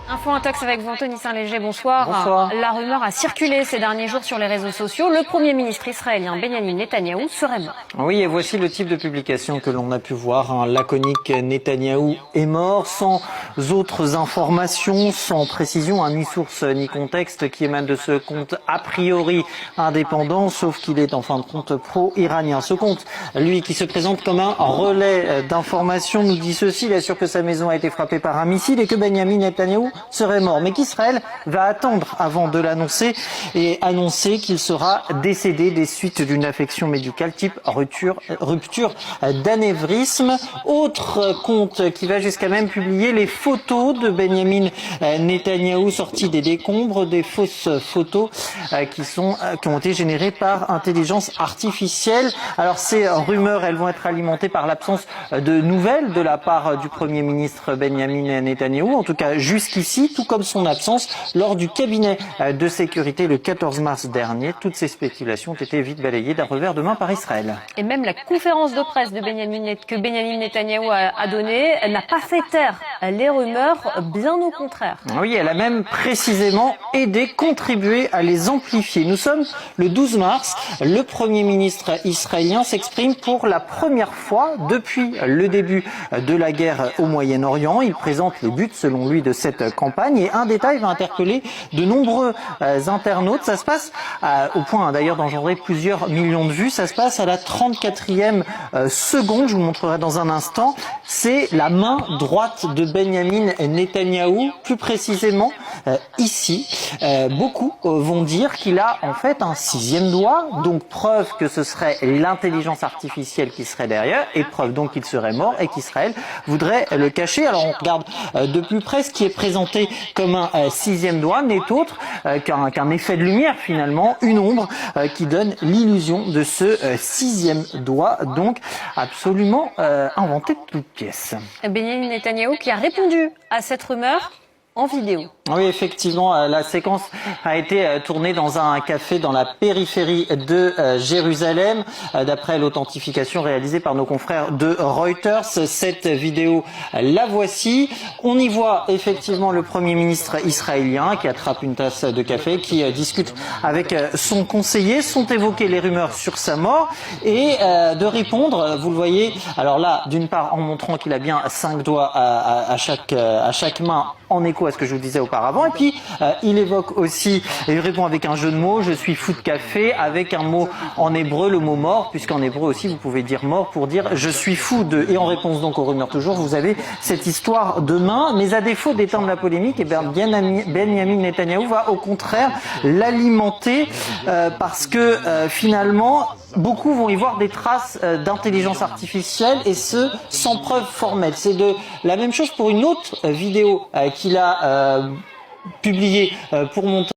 Info Intox avec vous, Anthony Saint-Léger, bonsoir. Bonsoir. La rumeur a circulé ces derniers jours sur les réseaux sociaux. Le Premier ministre israélien Benjamin Netanyahou serait mort. Oui, et voici le type de publication que l'on a pu voir. Un laconique Netanyahou est mort, sans autres informations, sans précision, ni source ni contexte qui émane de ce compte a priori indépendant, sauf qu'il est en fin de compte pro-iranien. Ce compte, lui, qui se présente comme un relais d'informations, nous dit ceci: il assure que sa maison a été frappée par un missile et que Benjamin Netanyahou serait mort, mais qu'Israël va attendre avant de l'annoncer et annoncer qu'il sera décédé des suites d'une affection médicale type rupture d'anévrisme. Autre compte qui va jusqu'à même publier les photos de Benjamin Netanyahou sorties des décombres, des fausses photos qui ont été générées par intelligence artificielle. Alors ces rumeurs, elles vont être alimentées par l'absence de nouvelles de la part du Premier ministre Benjamin Netanyahou, en tout cas jusqu'ici, tout comme son absence lors du cabinet de sécurité le 14 mars dernier. Toutes ces spéculations ont été vite balayées d'un revers de main par Israël. Et même la conférence de presse de que Benjamin Netanyahou a donnée n'a pas fait taire les rumeurs, bien au contraire. Oui, elle a même précisément aidé, contribué à les amplifier. Nous sommes le 12 mars, le Premier ministre israélien s'exprime pour la première fois depuis le début de la guerre au Moyen-Orient. Il présente les buts, selon lui, de cette campagne, et un détail va interpeller de nombreux internautes. Ça se passe au point d'ailleurs d'engendrer plusieurs millions de vues. Ça se passe à la 34e seconde, je vous montrerai dans un instant. C'est la main droite de Benjamin Netanyahou, plus précisément ici. Beaucoup vont dire qu'il a en fait un 6e doigt, donc preuve que ce serait l'intelligence artificielle qui serait derrière, et preuve donc qu'il serait mort et qu'Israël voudrait le cacher. Alors on regarde de plus près. Ce qui est présenté comme un 6e doigt n'est autre qu'un effet de lumière, finalement, une ombre qui donne l'illusion de ce 6e doigt, donc absolument inventé de toutes pièces. Benjamin Netanyahou qui a répondu à cette rumeur en vidéo. Oui, effectivement, la séquence a été tournée dans un café dans la périphérie de Jérusalem, d'après l'authentification réalisée par nos confrères de Reuters. Cette vidéo, la voici. On y voit effectivement le Premier ministre israélien qui attrape une tasse de café, qui discute avec son conseiller. Sont évoquées les rumeurs sur sa mort et de répondre, vous le voyez, alors là, d'une part en montrant qu'il a bien 5 doigts à chaque main, en écho à ce que je vous disais auparavant, et puis il évoque aussi, et il répond avec un jeu de mots: je suis fou de café, avec un mot en hébreu, le mot mort, puisqu'en hébreu aussi vous pouvez dire mort pour dire je suis fou de. Et en réponse donc aux rumeurs toujours, vous avez cette histoire de main, mais à défaut d'étendre la polémique, et bien Benjamin Netanyahou va au contraire l'alimenter, parce que finalement beaucoup vont y voir des traces d'intelligence artificielle, et ce sans preuve formelle. C'est de la même chose pour une autre vidéo qu'il a publiée pour montrer